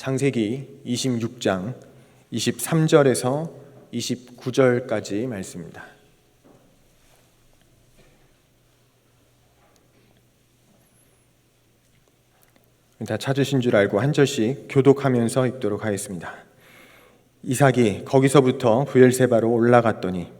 창세기 26장 23절에서 29절까지 말씀입니다. 다 찾으신 줄 알고 한 절씩 교독하면서 읽도록 하겠습니다. 이삭이 거기서부터 브엘세바로 올라갔더니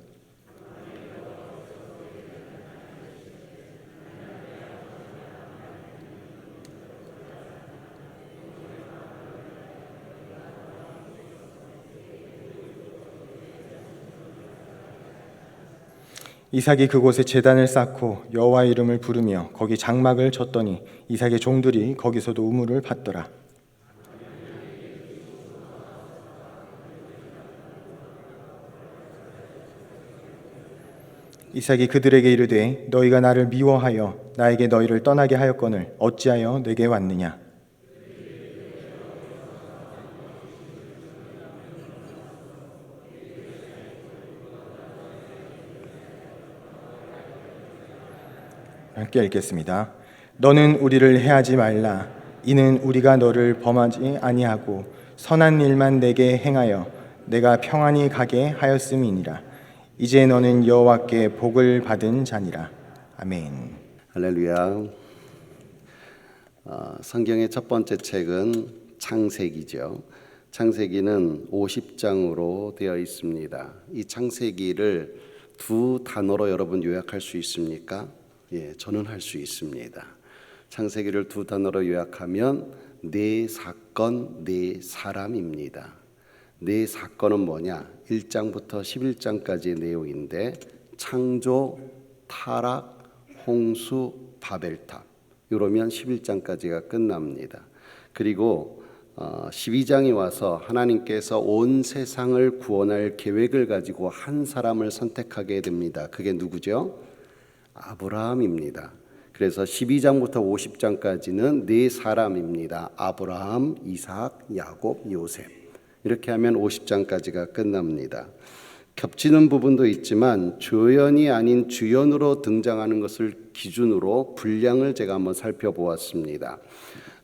이삭이 그곳에 제단을 쌓고 여호와 이름을 부르며 거기 장막을 쳤더니 이삭의 종들이 거기서도 우물을 팠더라. 이삭이 그들에게 이르되 너희가 나를 미워하여 나에게 너희를 떠나게 하였거늘 어찌하여 내게 왔느냐. 함께 읽겠습니다. 너는 우리를 해하지 말라. 이는 우리가 너를 범하지 아니하고 선한 일만 내게 행하여 내가 평안히 가게 하였음이니라. 이제 너는 여호와께 복을 받은 자니라. 아멘. 할렐루야. 성경의 첫 번째 책은 창세기죠. 창세기는 50장으로 되어 있습니다. 이 창세기를 두 단어로 여러분 요약할 수 있습니까? 예, 저는 할 수 있습니다. 창세기를 두 단어로 요약하면 네 사건, 네 사람입니다. 네 사건은 뭐냐? 1장부터 11장까지의 내용인데 창조, 타락, 홍수, 바벨탑 이러면 11장까지가 끝납니다. 그리고 12장이 와서 하나님께서 온 세상을 구원할 계획을 가지고 한 사람을 선택하게 됩니다. 그게 누구죠? 아브라함입니다. 그래서 12장부터 50장까지는 네 사람입니다. 아브라함, 이삭, 야곱, 요셉. 이렇게 하면 50장까지가 끝납니다. 겹치는 부분도 있지만 조연이 아닌 주연으로 등장하는 것을 기준으로 분량을 제가 한번 살펴보았습니다.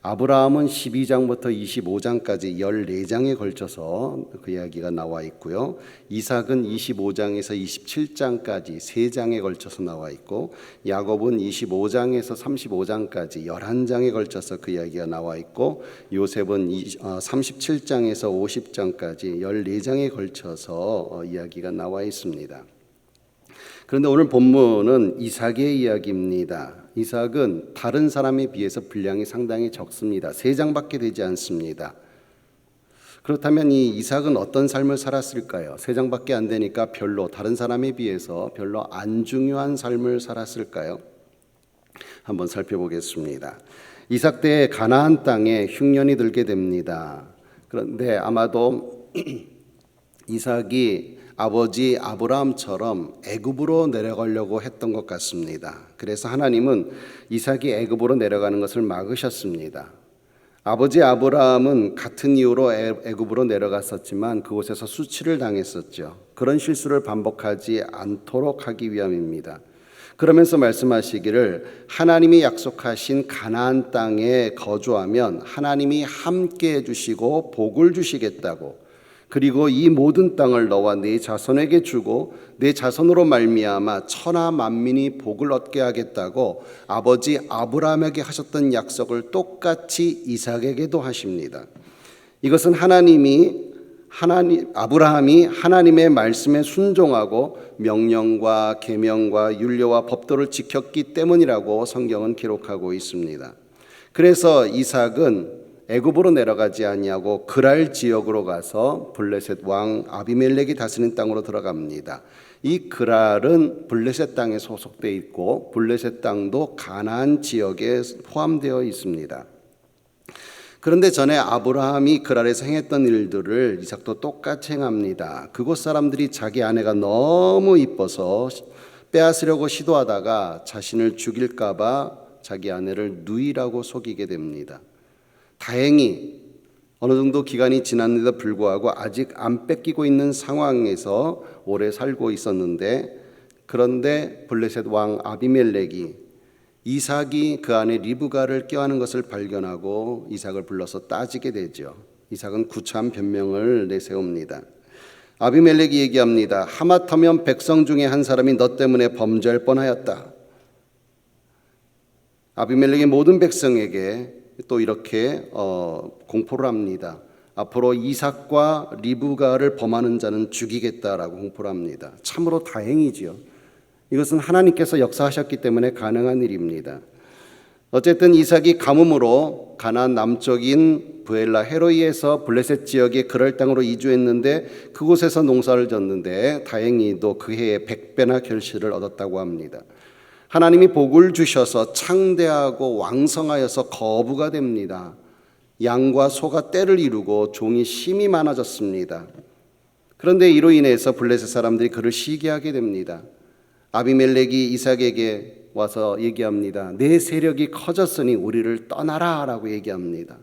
아브라함은 12장부터 25장까지 14장에 걸쳐서 그 이야기가 나와 있고요. 이삭은 25장에서 27장까지 3장에 걸쳐서 나와 있고, 야곱은 25장에서 35장까지 11장에 걸쳐서 그 이야기가 나와 있고, 요셉은 37장에서 50장까지 14장에 걸쳐서 이야기가 나와 있습니다. 그런데 오늘 본문은 이삭의 이야기입니다. 이삭은 다른 사람에 비해서 분량이 상당히 적습니다. 3장밖에 되지 않습니다. 그렇다면 이 이삭은 어떤 삶을 살았을까요? 3장밖에 안 되니까 별로 다른 사람에 비해서 별로 안 중요한 삶을 살았을까요? 한번 살펴보겠습니다. 이삭 때에 가나안 땅에 흉년이 들게 됩니다. 그런데 아마도 이삭이 아버지 아브라함처럼 애굽으로 내려가려고 했던 것 같습니다. 그래서 하나님은 이삭이 애굽으로 내려가는 것을 막으셨습니다. 아버지 아브라함은 같은 이유로 애굽으로 내려갔었지만 그곳에서 수치를 당했었죠. 그런 실수를 반복하지 않도록 하기 위함입니다. 그러면서 말씀하시기를 하나님이 약속하신 가나안 땅에 거주하면 하나님이 함께 해주시고 복을 주시겠다고, 그리고 이 모든 땅을 너와 네 자손에게 주고 네 자손으로 말미암아 천하 만민이 복을 얻게 하겠다고 아버지 아브라함에게 하셨던 약속을 똑같이 이삭에게도 하십니다. 이것은 아브라함이 하나님의 말씀에 순종하고 명령과 계명과 율례와 법도를 지켰기 때문이라고 성경은 기록하고 있습니다. 그래서 이삭은 애굽으로 내려가지 아니하고 그랄 지역으로 가서 블레셋 왕 아비멜렉이 다스린 땅으로 들어갑니다. 이 그랄은 블레셋 땅에 소속되어 있고 블레셋 땅도 가나안 지역에 포함되어 있습니다. 그런데 전에 아브라함이 그랄에서 행했던 일들을 이삭도 똑같이 행합니다. 그곳 사람들이 자기 아내가 너무 이뻐서 빼앗으려고 시도하다가 자신을 죽일까 봐 자기 아내를 누이라고 속이게 됩니다. 다행히 어느 정도 기간이 지났는데도 불구하고 아직 안 뺏기고 있는 상황에서 오래 살고 있었는데, 그런데 블레셋 왕 아비멜렉이 이삭이 그 안에 리브가를 껴안은 것을 발견하고 이삭을 불러서 따지게 되죠. 이삭은 구차한 변명을 내세웁니다. 아비멜렉이 얘기합니다. 하마터면 백성 중에 한 사람이 너 때문에 범죄할 뻔하였다. 아비멜렉의 모든 백성에게 또 이렇게 공포를 합니다. 앞으로 이삭과 리브가를 범하는 자는 죽이겠다라고 공포를 합니다. 참으로 다행이지요. 이것은 하나님께서 역사하셨기 때문에 가능한 일입니다. 어쨌든 이삭이 가뭄으로 가나안 남쪽인 브엘라 헤로이에서 블레셋 지역의 그랄 땅으로 이주했는데 그곳에서 농사를 졌는데 다행히도 그 해에 100배나 결실을 얻었다고 합니다. 하나님이 복을 주셔서 창대하고 왕성하여서 거부가 됩니다. 양과 소가 떼를 이루고 종이 심이 많아졌습니다. 그런데 이로 인해서 블레셋 사람들이 그를 시기하게 됩니다. 아비멜렉이 이삭에게 와서 얘기합니다. 내 세력이 커졌으니 우리를 떠나라 라고 얘기합니다.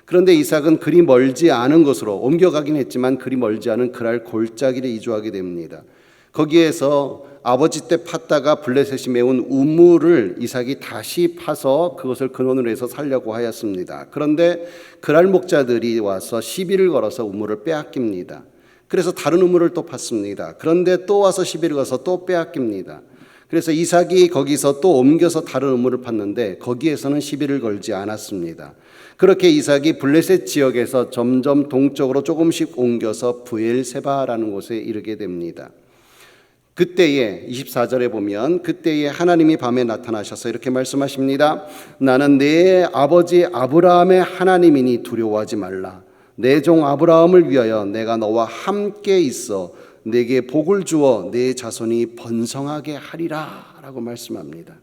그런데 이삭은 그리 멀지 않은 곳으로 옮겨가긴 했지만 그리 멀지 않은 그랄 골짜기를 이주하게 됩니다. 거기에서 아버지 때 팠다가 블레셋이 메운 우물을 이삭이 다시 파서 그것을 근원으로 해서 살려고 하였습니다. 그런데 그랄 목자들이 와서 시비를 걸어서 우물을 빼앗깁니다. 그래서 다른 우물을 또 팠습니다. 그런데 또 와서 시비를 걸어서 또 빼앗깁니다. 그래서 이삭이 거기서 또 옮겨서 다른 우물을 팠는데 거기에서는 시비를 걸지 않았습니다. 그렇게 이삭이 블레셋 지역에서 점점 동쪽으로 조금씩 옮겨서 브엘세바라는 곳에 이르게 됩니다. 그때에 24절에 보면 그때에 하나님이 밤에 나타나셔서 이렇게 말씀하십니다. 나는 내 아버지 아브라함의 하나님이니 두려워하지 말라. 내 종 아브라함을 위하여 내가 너와 함께 있어 내게 복을 주어 내 자손이 번성하게 하리라 라고 말씀합니다.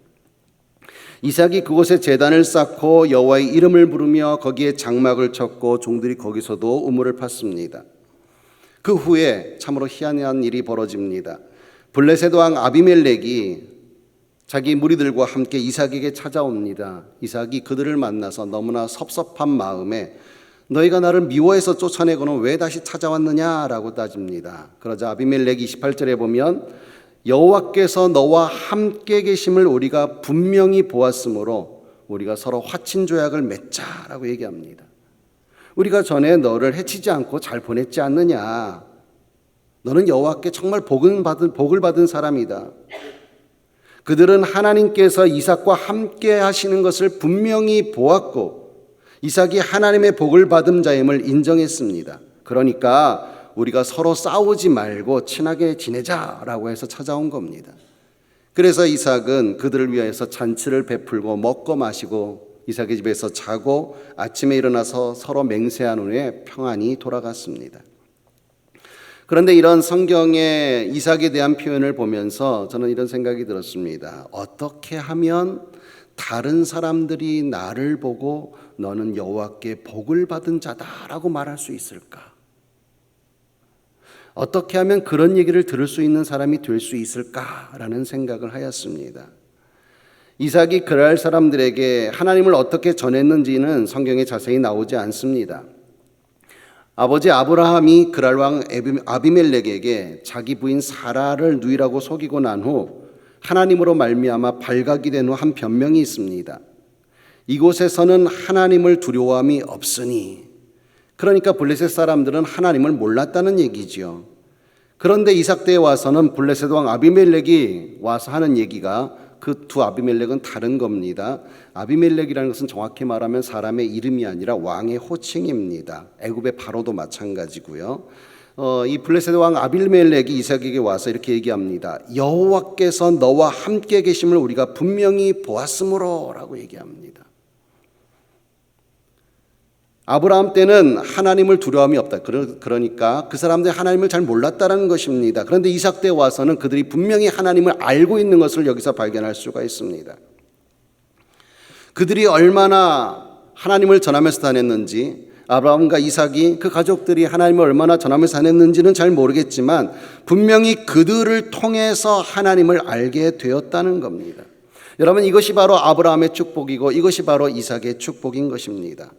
이삭이 그곳에 제단을 쌓고 여호와의 이름을 부르며 거기에 장막을 쳤고 종들이 거기서도 우물을 팠습니다. 그 후에 참으로 희한한 일이 벌어집니다. 블레셋 왕 아비멜렉이 자기 무리들과 함께 이삭에게 찾아옵니다. 이삭이 그들을 만나서 너무나 섭섭한 마음에 너희가 나를 미워해서 쫓아내고는 왜 다시 찾아왔느냐라고 따집니다. 그러자 아비멜렉이 28절에 보면 여호와께서 너와 함께 계심을 우리가 분명히 보았으므로 우리가 서로 화친 조약을 맺자라고 얘기합니다. 우리가 전에 너를 해치지 않고 잘 보냈지 않느냐. 너는 여호와께 정말 복을 받은 사람이다. 그들은 하나님께서 이삭과 함께 하시는 것을 분명히 보았고 이삭이 하나님의 복을 받은 자임을 인정했습니다. 그러니까 우리가 서로 싸우지 말고 친하게 지내자라고 해서 찾아온 겁니다. 그래서 이삭은 그들을 위해서 잔치를 베풀고 먹고 마시고 이삭의 집에서 자고 아침에 일어나서 서로 맹세한 후에 평안히 돌아갔습니다. 그런데 이런 성경의 이삭에 대한 표현을 보면서 저는 이런 생각이 들었습니다. 어떻게 하면 다른 사람들이 나를 보고 너는 여호와께 복을 받은 자다라고 말할 수 있을까? 어떻게 하면 그런 얘기를 들을 수 있는 사람이 될 수 있을까라는 생각을 하였습니다. 이삭이 그랄 사람들에게 하나님을 어떻게 전했는지는 성경에 자세히 나오지 않습니다. 아버지 아브라함이 그랄 왕 아비멜렉에게 자기 부인 사라를 누이라고 속이고 난 후 하나님으로 말미암아 발각이 된 후 한 변명이 있습니다. 이곳에서는 하나님을 두려워함이 없으니, 그러니까 블레셋 사람들은 하나님을 몰랐다는 얘기지요. 그런데 이삭 때에 와서는 블레셋 왕 아비멜렉이 와서 하는 얘기가 그 두 아비멜렉은 다른 겁니다. 아비멜렉이라는 것은 정확히 말하면 사람의 이름이 아니라 왕의 호칭입니다. 애굽의 바로도 마찬가지고요. 이 블레셋 왕 아비멜렉이 이삭에게 와서 이렇게 얘기합니다. 여호와께서 너와 함께 계심을 우리가 분명히 보았으므로 라고 얘기합니다. 아브라함 때는 하나님을 두려움이 없다. 그러니까 그 사람들이 하나님을 잘 몰랐다는 것입니다. 그런데 이삭 때 와서는 그들이 분명히 하나님을 알고 있는 것을 여기서 발견할 수가 있습니다. 그들이 얼마나 하나님을 전하면서 다녔는지, 아브라함과 이삭이 그 가족들이 하나님을 얼마나 전하면서 다녔는지는 잘 모르겠지만 분명히 그들을 통해서 하나님을 알게 되었다는 겁니다. 여러분, 이것이 바로 아브라함의 축복이고 이것이 바로 이삭의 축복인 것입니다.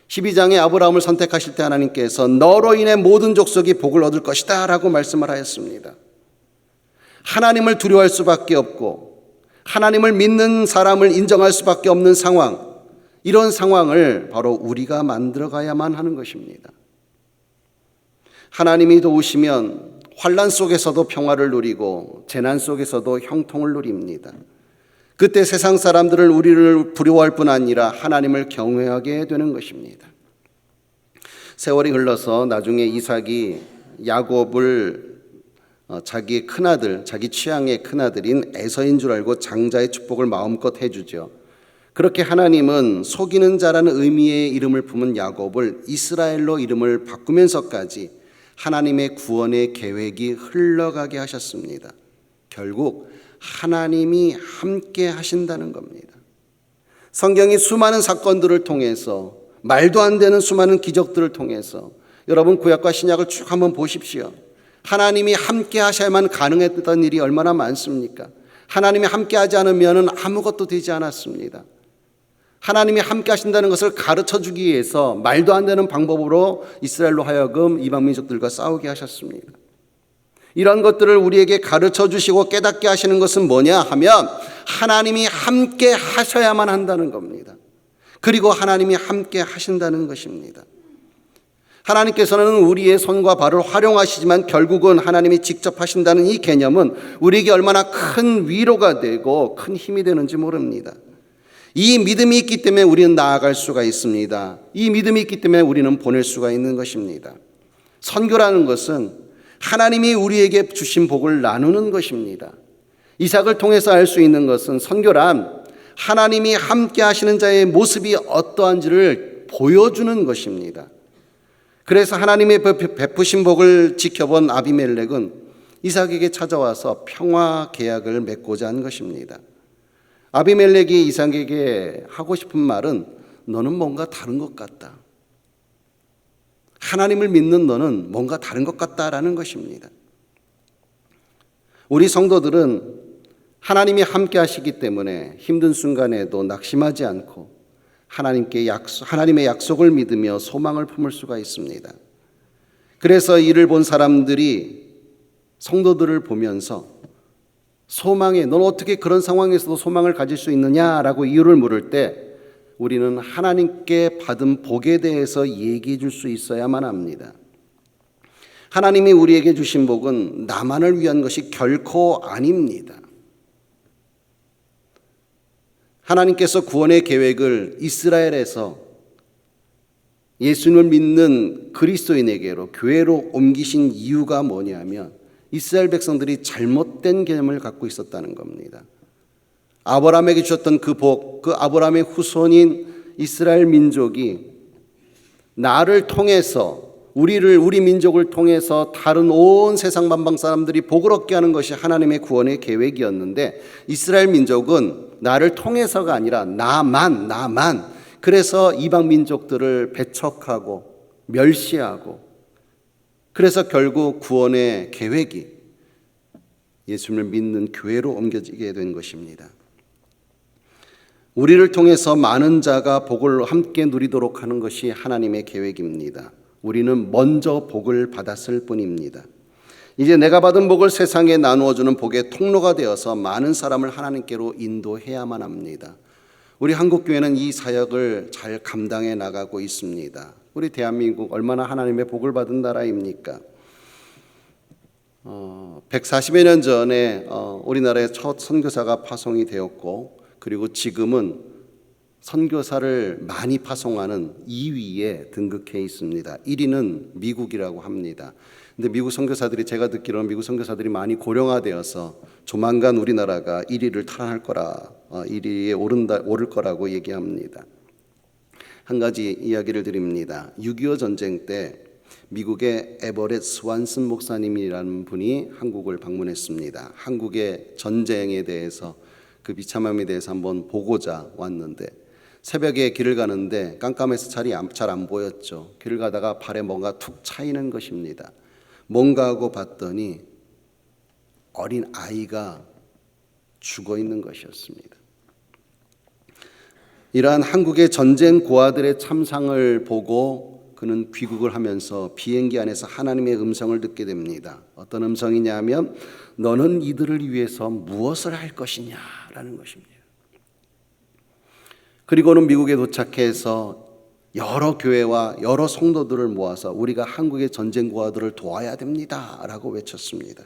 12장에 아브라함을 선택하실 때 하나님께서 너로 인해 모든 족속이 복을 얻을 것이다 라고 말씀을 하였습니다. 하나님을 두려워할 수밖에 없고 하나님을 믿는 사람을 인정할 수밖에 없는 상황, 이런 상황을 바로 우리가 만들어가야만 하는 것입니다. 하나님이 도우시면 환난 속에서도 평화를 누리고 재난 속에서도 형통을 누립니다. 그때 세상 사람들을 우리를 두려워할 뿐 아니라 하나님을 경외하게 되는 것입니다. 세월이 흘러서 나중에 이삭이 야곱을 자기의 큰아들, 자기 취향의 큰아들인 에서인 줄 알고 장자의 축복을 마음껏 해주죠. 그렇게 하나님은 속이는 자라는 의미의 이름을 품은 야곱을 이스라엘로 이름을 바꾸면서까지 하나님의 구원의 계획이 흘러가게 하셨습니다. 결국 하나님이 함께 하신다는 겁니다. 성경이 수많은 사건들을 통해서, 말도 안 되는 수많은 기적들을 통해서, 여러분 구약과 신약을 쭉 한번 보십시오. 하나님이 함께 하셔야만 가능했던 일이 얼마나 많습니까? 하나님이 함께 하지 않으면 아무것도 되지 않았습니다. 하나님이 함께 하신다는 것을 가르쳐 주기 위해서 말도 안 되는 방법으로 이스라엘로 하여금 이방 민족들과 싸우게 하셨습니다. 이런 것들을 우리에게 가르쳐 주시고 깨닫게 하시는 것은 뭐냐 하면 하나님이 함께 하셔야만 한다는 겁니다. 그리고 하나님이 함께 하신다는 것입니다. 하나님께서는 우리의 손과 발을 활용하시지만 결국은 하나님이 직접 하신다는 이 개념은 우리에게 얼마나 큰 위로가 되고 큰 힘이 되는지 모릅니다. 이 믿음이 있기 때문에 우리는 나아갈 수가 있습니다. 이 믿음이 있기 때문에 우리는 보낼 수가 있는 것입니다. 선교라는 것은 하나님이 우리에게 주신 복을 나누는 것입니다. 이삭을 통해서 알 수 있는 것은 선교란 하나님이 함께 하시는 자의 모습이 어떠한지를 보여주는 것입니다. 그래서 하나님의 베푸신 복을 지켜본 아비멜렉은 이삭에게 찾아와서 평화 계약을 맺고자 한 것입니다. 아비멜렉이 이삭에게 하고 싶은 말은 너는 뭔가 다른 것 같다. 하나님을 믿는 너는 뭔가 다른 것 같다라는 것입니다. 우리 성도들은 하나님이 함께 하시기 때문에 힘든 순간에도 낙심하지 않고 하나님의 약속을 믿으며 소망을 품을 수가 있습니다. 그래서 이를 본 사람들이 성도들을 보면서 넌 어떻게 그런 상황에서도 소망을 가질 수 있느냐라고 이유를 물을 때 우리는 하나님께 받은 복에 대해서 얘기해 줄 수 있어야만 합니다. 하나님이 우리에게 주신 복은 나만을 위한 것이 결코 아닙니다. 하나님께서 구원의 계획을 이스라엘에서 예수님을 믿는 그리스도인에게로 교회로 옮기신 이유가 뭐냐면 이스라엘 백성들이 잘못된 개념을 갖고 있었다는 겁니다. 아브라함에게 주셨던 그 복, 그 아브라함의 후손인 이스라엘 민족이 나를 통해서 우리 민족을 통해서 다른 온 세상 만방 사람들이 복을 얻게 하는 것이 하나님의 구원의 계획이었는데 이스라엘 민족은 나를 통해서가 아니라 나만 그래서 이방 민족들을 배척하고 멸시하고 그래서 결국 구원의 계획이 예수님을 믿는 교회로 옮겨지게 된 것입니다. 우리를 통해서 많은 자가 복을 함께 누리도록 하는 것이 하나님의 계획입니다. 우리는 먼저 복을 받았을 뿐입니다. 이제 내가 받은 복을 세상에 나누어주는 복의 통로가 되어서 많은 사람을 하나님께로 인도해야만 합니다. 우리 한국교회는 이 사역을 잘 감당해 나가고 있습니다. 우리 대한민국 얼마나 하나님의 복을 받은 나라입니까? 140여 년 전에 우리나라의 첫 선교사가 파송이 되었고 그리고 지금은 선교사를 많이 파송하는 2위에 등극해 있습니다. 1위는 미국이라고 합니다. 근데 미국 선교사들이 제가 듣기로는 미국 선교사들이 많이 고령화되어서 조만간 우리나라가 1위를 탈환할 거라 1위에 오를 거라고 얘기합니다. 한 가지 이야기를 드립니다. 6.25 전쟁 때 미국의 에버렛 스완슨 목사님이라는 분이 한국을 방문했습니다. 한국의 전쟁에 대해서 그 비참함에 대해서 한번 보고자 왔는데 새벽에 길을 가는데 깜깜해서 잘 안 보였죠. 길을 가다가 발에 뭔가 툭 차이는 것입니다. 뭔가 하고 봤더니 어린 아이가 죽어 있는 것이었습니다. 이러한 한국의 전쟁 고아들의 참상을 보고 그는 귀국을 하면서 비행기 안에서 하나님의 음성을 듣게 됩니다. 어떤 음성이냐 하면 너는 이들을 위해서 무엇을 할 것이냐라는 것입니다. 그리고는 미국에 도착해서 여러 교회와 여러 성도들을 모아서 우리가 한국의 전쟁 고아들을 도와야 됩니다라고 외쳤습니다.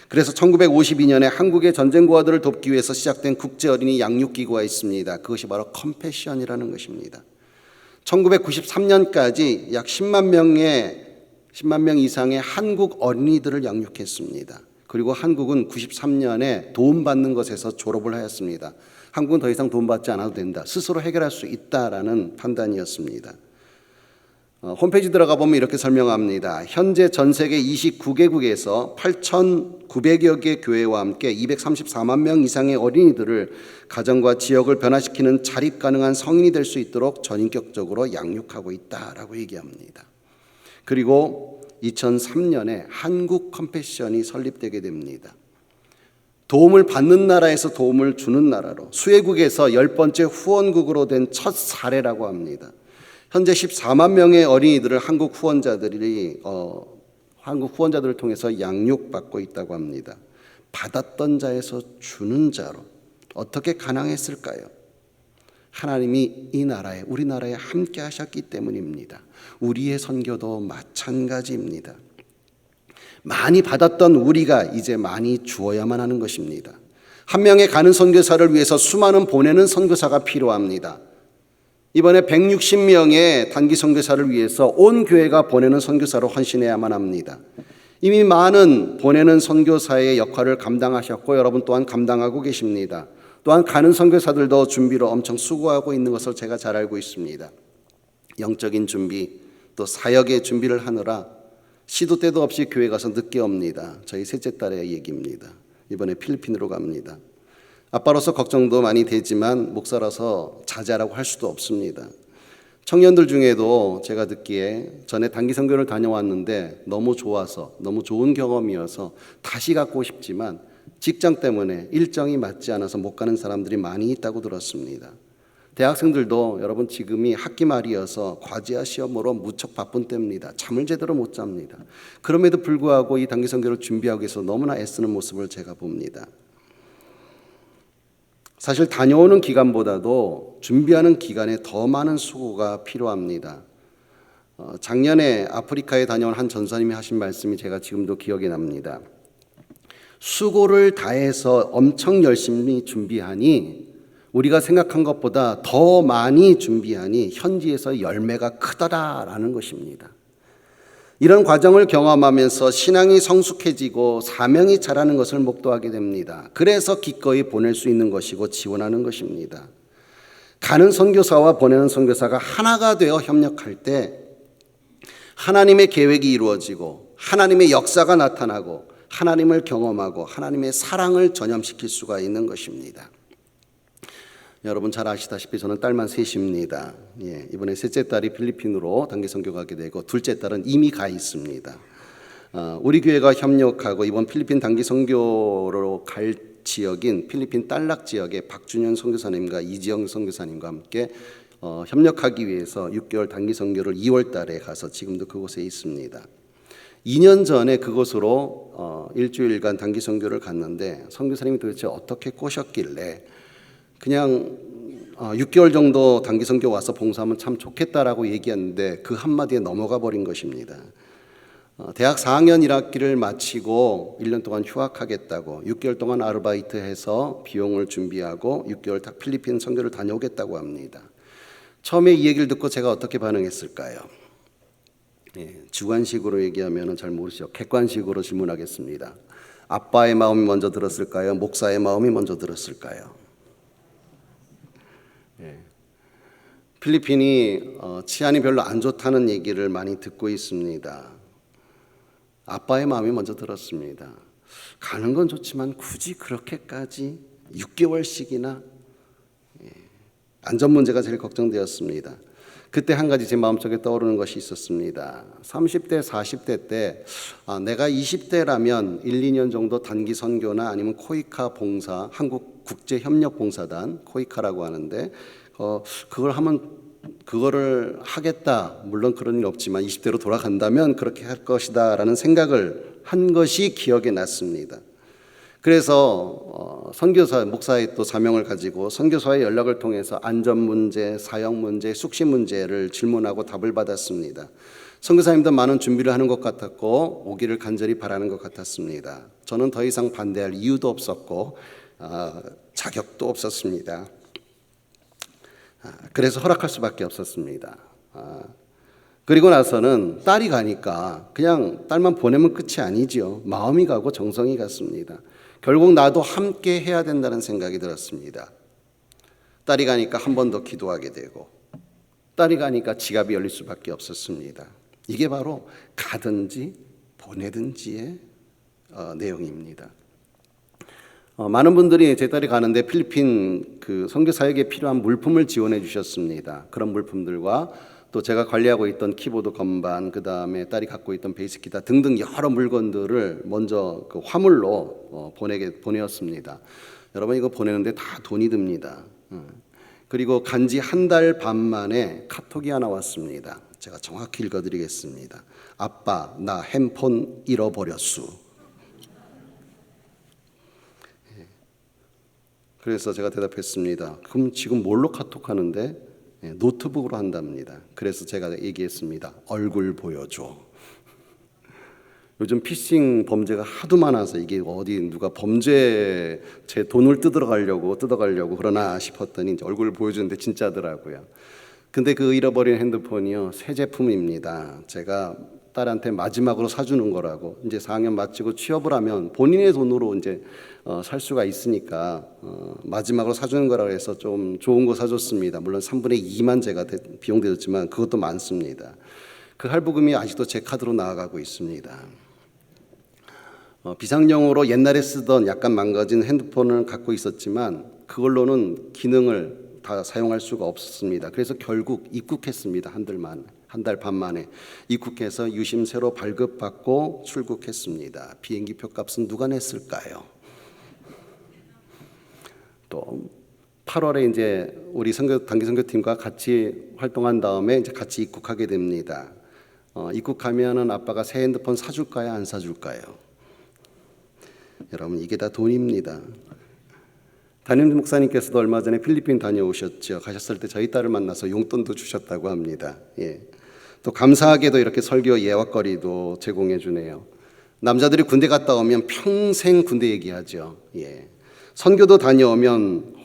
그래서 1952년에 한국의 전쟁 고아들을 돕기 위해서 시작된 국제 어린이 양육 기구가 있습니다. 그것이 바로 컴패션이라는 것입니다. 1993년까지 약 10만 명 이상의 한국 어린이들을 양육했습니다. 그리고 한국은 93년에 도움받는 것에서 졸업을 하였습니다. 한국은 더 이상 도움받지 않아도 된다. 스스로 해결할 수 있다라는 판단이었습니다. 홈페이지 들어가 보면 이렇게 설명합니다. 현재 전 세계 29개국에서 8,900여 개 교회와 함께 234만 명 이상의 어린이들을 가정과 지역을 변화시키는 자립 가능한 성인이 될 수 있도록 전인격적으로 양육하고 있다라고 얘기합니다. 그리고 2003년에 한국 컴패션이 설립되게 됩니다. 도움을 받는 나라에서 도움을 주는 나라로, 수혜국에서 10번째 후원국으로 된 첫 사례라고 합니다. 현재 14만 명의 어린이들을 한국 후원자들을 통해서 양육받고 있다고 합니다. 받았던 자에서 주는 자로 어떻게 가능했을까요? 하나님이 이 나라에, 우리나라에 함께 하셨기 때문입니다. 우리의 선교도 마찬가지입니다. 많이 받았던 우리가 이제 많이 주어야만 하는 것입니다. 한 명의 가는 선교사를 위해서 수많은 보내는 선교사가 필요합니다. 이번에 160명의 단기 선교사를 위해서 온 교회가 보내는 선교사로 헌신해야만 합니다. 이미 많은 보내는 선교사의 역할을 감당하셨고 여러분 또한 감당하고 계십니다. 또한 가는 선교사들도 준비로 엄청 수고하고 있는 것을 제가 잘 알고 있습니다. 영적인 준비, 또 사역의 준비를 하느라 시도 때도 없이 교회 가서 늦게 옵니다. 저희 셋째 딸의 얘기입니다. 이번에 필리핀으로 갑니다. 아빠로서 걱정도 많이 되지만 목사라서 자제하라고 할 수도 없습니다. 청년들 중에도 제가 듣기에 전에 단기 선교를 다녀왔는데 너무 좋아서, 너무 좋은 경험이어서 다시 가고 싶지만 직장 때문에 일정이 맞지 않아서 못 가는 사람들이 많이 있다고 들었습니다. 대학생들도 여러분 지금이 학기 말이어서 과제와 시험으로 무척 바쁜 때입니다. 잠을 제대로 못 잡니다. 그럼에도 불구하고 이 단기 선교를 준비하기 위해서 너무나 애쓰는 모습을 제가 봅니다. 사실 다녀오는 기간보다도 준비하는 기간에 더 많은 수고가 필요합니다. 작년에 아프리카에 다녀온 한 전사님이 하신 말씀이 제가 지금도 기억이 납니다. 수고를 다해서 엄청 열심히 준비하니 우리가 생각한 것보다 더 많이 준비하니 현지에서 열매가 크더라라는 것입니다. 이런 과정을 경험하면서 신앙이 성숙해지고 사명이 자라는 것을 목도하게 됩니다. 그래서 기꺼이 보낼 수 있는 것이고 지원하는 것입니다. 가는 선교사와 보내는 선교사가 하나가 되어 협력할 때 하나님의 계획이 이루어지고 하나님의 역사가 나타나고 하나님을 경험하고 하나님의 사랑을 전염시킬 수가 있는 것입니다. 여러분 잘 아시다시피 저는 딸만 셋입니다. 이번에 셋째 딸이 필리핀으로 단기 선교 가게 되고 둘째 딸은 이미 가 있습니다. 우리 교회가 협력하고 이번 필리핀 단기 선교로 갈 지역인 필리핀 딸락 지역의 박준현 선교사님과 이지영 선교사님과 함께 협력하기 위해서 6개월 단기 선교를 2월 달에 가서 지금도 그곳에 있습니다. 2년 전에 그곳으로 일주일간 단기 선교를 갔는데 선교사님이 도대체 어떻게 꼬셨길래 그냥 6개월 정도 단기 선교 와서 봉사하면 참 좋겠다라고 얘기했는데 그 한마디에 넘어가 버린 것입니다. 대학 4학년 1학기를 마치고 1년 동안 휴학하겠다고 6개월 동안 아르바이트해서 비용을 준비하고 6개월 필리핀 선교를 다녀오겠다고 합니다. 처음에 이 얘기를 듣고 제가 어떻게 반응했을까요? 주관식으로 얘기하면 잘 모르시죠. 객관식으로 질문하겠습니다. 아빠의 마음이 먼저 들었을까요? 목사의 마음이 먼저 들었을까요? 필리핀이 치안이 별로 안 좋다는 얘기를 많이 듣고 있습니다. 아빠의 마음이 먼저 들었습니다. 가는 건 좋지만 굳이 그렇게까지 6개월씩이나 안전 문제가 제일 걱정되었습니다. 그때 한 가지 제 마음속에 떠오르는 것이 있었습니다. 30대, 40대 때 내가 20대라면 1, 2년 정도 단기 선교나 아니면 코이카 봉사, 한국 국제협력봉사단 코이카라고 하는데 그거를 하겠다. 물론 그런 일 없지만 20대로 돌아간다면 그렇게 할 것이다 라는 생각을 한 것이 기억에 났습니다. 그래서 선교사 목사의 또 사명을 가지고 선교사의 연락을 통해서 안전 문제, 사역 문제, 숙식 문제를 질문하고 답을 받았습니다. 선교사님도 많은 준비를 하는 것 같았고 오기를 간절히 바라는 것 같았습니다. 저는 더 이상 반대할 이유도 없었고 자격도 없었습니다. 그래서 허락할 수밖에 없었습니다. 그리고 나서는 딸이 가니까 그냥 딸만 보내면 끝이 아니죠. 마음이 가고 정성이 갔습니다. 결국 나도 함께 해야 된다는 생각이 들었습니다. 딸이 가니까 한 번 더 기도하게 되고 딸이 가니까 지갑이 열릴 수밖에 없었습니다. 이게 바로 가든지 보내든지의 내용입니다. 많은 분들이 제 딸이 가는데 필리핀 그 선교 사역에 필요한 물품을 지원해 주셨습니다. 그런 물품들과 또 제가 관리하고 있던 키보드 건반, 그 다음에 딸이 갖고 있던 베이스 기타 등등 여러 물건들을 먼저 그 화물로 보내었습니다. 여러분 이거 보내는데 다 돈이 듭니다. 그리고 간지 한 달 반 만에 카톡이 하나 왔습니다. 제가 정확히 읽어드리겠습니다. 아빠, 나 핸폰 잃어버렸수. 그래서 제가 대답했습니다. 그럼 지금 뭘로 카톡하는데? 노트북으로 한답니다. 그래서 제가 얘기했습니다. 얼굴 보여줘. 요즘 피싱 범죄가 하도 많아서 이게 어디 누가 범죄 제 돈을 뜯어가려고 그러나 싶었더니 이제 얼굴을 보여주는데 진짜더라고요. 근데 그 잃어버린 핸드폰이요 새 제품입니다. 제가 딸한테 마지막으로 사주는 거라고. 이제 4학년 마치고 취업을 하면 본인의 돈으로 이제 살 수가 있으니까 마지막으로 사주는 거라고 해서 좀 좋은 거 사줬습니다. 물론 3분의 2만 제가 비용 들였지만 그것도 많습니다. 그 할부금이 아직도 제 카드로 나아가고 있습니다. 비상용으로 옛날에 쓰던 약간 망가진 핸드폰을 갖고 있었지만 그걸로는 기능을 다 사용할 수가 없었습니다. 그래서 결국 입국했습니다. 한 달 반 만에 입국해서 유심 새로 발급받고 출국했습니다. 비행기 표 값은 누가 냈을까요? 또 8월에 이제 우리 단기 선교팀과 같이 활동한 다음에 이제 같이 입국하게 됩니다. 입국하면은 아빠가 새 핸드폰 사줄까요? 안 사줄까요? 여러분 이게 다 돈입니다. 담임 목사님께서도 얼마 전에 필리핀 다녀오셨죠. 가셨을 때 저희 딸을 만나서 용돈도 주셨다고 합니다. 예. 또 감사하게도 이렇게 설교 예화거리도 제공해 주네요. 남자들이 군대 갔다 오면 평생 군대 얘기하죠. 예. 선교도 다녀오면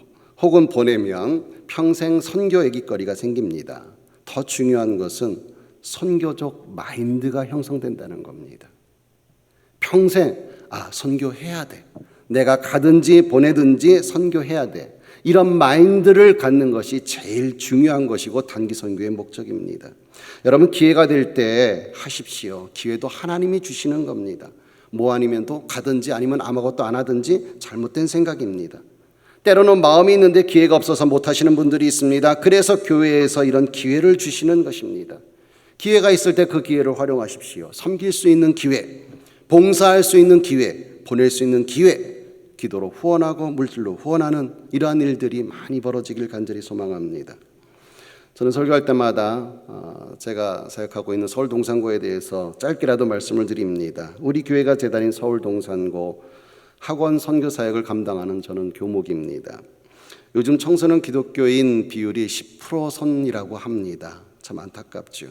혹은 보내면 평생 선교 얘기거리가 생깁니다. 더 중요한 것은 선교적 마인드가 형성된다는 겁니다. 평생 선교해야 돼. 내가 가든지 보내든지 선교해야 돼. 이런 마인드를 갖는 것이 제일 중요한 것이고 단기 선교의 목적입니다. 여러분 기회가 될 때 하십시오. 기회도 하나님이 주시는 겁니다. 뭐 아니면 또 가든지 아니면 아무것도 안 하든지 잘못된 생각입니다. 때로는 마음이 있는데 기회가 없어서 못 하시는 분들이 있습니다. 그래서 교회에서 이런 기회를 주시는 것입니다. 기회가 있을 때 그 기회를 활용하십시오. 섬길 수 있는 기회, 봉사할 수 있는 기회, 보낼 수 있는 기회, 기도로 후원하고 물질로 후원하는 이러한 일들이 많이 벌어지길 간절히 소망합니다. 저는 설교할 때마다 제가 사역하고 있는 서울 동산고에 대해서 짧게라도 말씀을 드립니다. 우리 교회가 재단인 서울 동산고 학원 선교 사역을 감당하는 저는 교목입니다. 요즘 청소년 기독교인 비율이 10% 선이라고 합니다. 참 안타깝죠.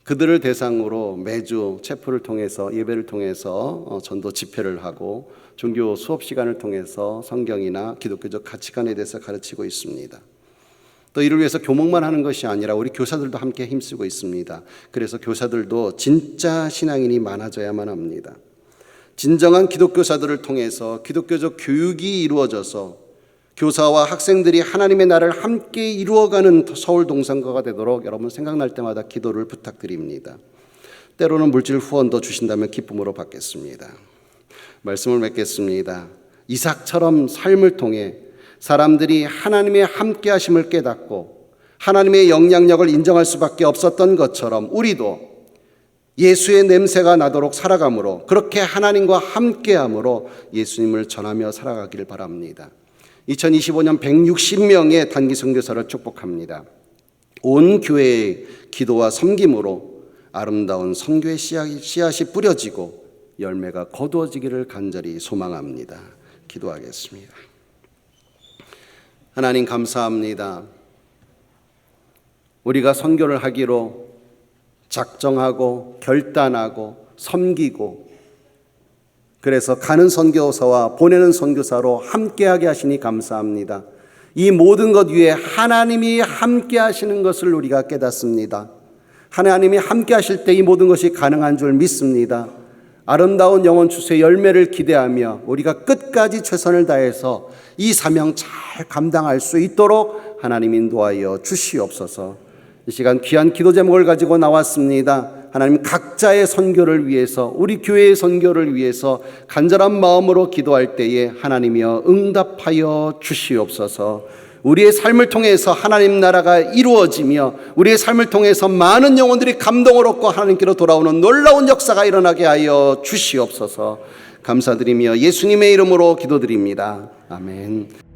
그들을 대상으로 매주 체프를 통해서 예배를 통해서 전도 집회를 하고 종교 수업 시간을 통해서 성경이나 기독교적 가치관에 대해서 가르치고 있습니다. 또 이를 위해서 교목만 하는 것이 아니라 우리 교사들도 함께 힘쓰고 있습니다. 그래서 교사들도 진짜 신앙인이 많아져야만 합니다. 진정한 기독교사들을 통해서 기독교적 교육이 이루어져서 교사와 학생들이 하나님의 나라를 함께 이루어가는 서울 동산고가 되도록 여러분 생각날 때마다 기도를 부탁드립니다. 때로는 물질 후원도 주신다면 기쁨으로 받겠습니다. 말씀을 맺겠습니다. 이삭처럼 삶을 통해 사람들이 하나님의 함께 하심을 깨닫고 하나님의 영향력을 인정할 수밖에 없었던 것처럼 우리도 예수의 냄새가 나도록 살아감으로 그렇게 하나님과 함께함으로 예수님을 전하며 살아가기를 바랍니다. 2025년 160명의 단기 선교사를 축복합니다. 온 교회의 기도와 섬김으로 아름다운 선교의 씨앗이 뿌려지고 열매가 거두어지기를 간절히 소망합니다. 기도하겠습니다. 하나님 감사합니다. 우리가 선교를 하기로 작정하고 결단하고 섬기고 그래서 가는 선교사와 보내는 선교사로 함께하게 하시니 감사합니다. 이 모든 것 위에 하나님이 함께 하시는 것을 우리가 깨닫습니다. 하나님이 함께 하실 때 이 모든 것이 가능한 줄 믿습니다. 아름다운 영혼 추수의 열매를 기대하며 우리가 끝까지 최선을 다해서 이 사명 잘 감당할 수 있도록 하나님 인도하여 주시옵소서. 이 시간 귀한 기도 제목을 가지고 나왔습니다. 하나님 각자의 선교를 위해서 우리 교회의 선교를 위해서 간절한 마음으로 기도할 때에 하나님이여 응답하여 주시옵소서. 우리의 삶을 통해서 하나님 나라가 이루어지며 우리의 삶을 통해서 많은 영혼들이 감동을 얻고 하나님께로 돌아오는 놀라운 역사가 일어나게 하여 주시옵소서. 감사드리며 예수님의 이름으로 기도드립니다. 아멘.